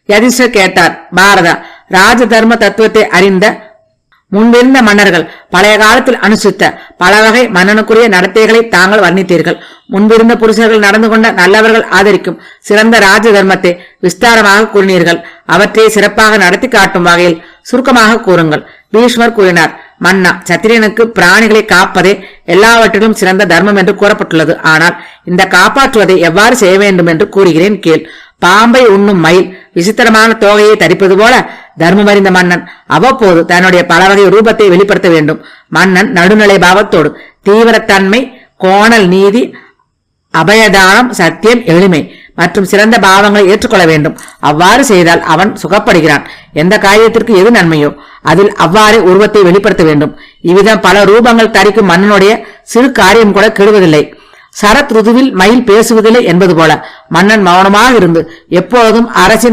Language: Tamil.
யுதிஷ்டர் கேட்டார். பாரதா, ராஜ தர்ம தத்துவத்தை அறிந்த முன்பிருந்த மன்னர்கள் பழைய காலத்தில் அனுசித்த பல வகை மன்னனுக்குரிய நடத்தைகளை தாங்கள் வர்ணித்தீர்கள். முன்பிருந்த புருஷர்கள் நடந்து கொண்ட நல்லவர்கள் ஆதரிக்கும் சிறந்த ராஜ தர்மத்தை விஸ்தாரமாக கூறினீர்கள். அவற்றை சிறப்பாக நடத்தி காட்டும் வகையில் சுருக்கமாக கூறுங்கள். பீஷ்மர் கூறினார். மன்னா, சத்திரியனுக்கு பிராணிகளை காப்பதே எல்லாவற்றிலும் சிறந்த தர்மம் என்று கூறப்பட்டுள்ளது. ஆனால் இந்த காப்பாற்றுவதை எவ்வாறு செய்ய வேண்டும் என்று கூறுகிறேன் கேள். பாம்பை உண்ணும் மயில் விசித்திரமான தோகையை தரிப்பது போல தர்மம் அறிந்த மன்னன் அவ்வப்போது தன்னுடைய பல வகை ரூபத்தை வெளிப்படுத்த வேண்டும். மன்னன் நடுநிலை பாவத்தோடு தீவிரத்தன்மை, கோணல், நீதி, அபயதானம், சத்தியம், எளிமை மற்றும் சிறந்த பாவங்களை ஏற்றுக்கொள்ள வேண்டும். அவ்வாறு செய்தால் அவன் சுகப்படுகிறான். எந்த காரியத்திற்கு எது நன்மையோ அதில் அவ்வாறே உருவத்தை வெளிப்படுத்த வேண்டும். இவ்விதம் பல ரூபங்கள் தரிக்கும் மன்னனுடைய சிறு காரியம் கூட கெடுவதில்லை. சரத் ருதுவில் மயில் பேசுவதில்லை என்பது போல மன்னன் மௌனமாக இருந்து எப்போதும் அரசின்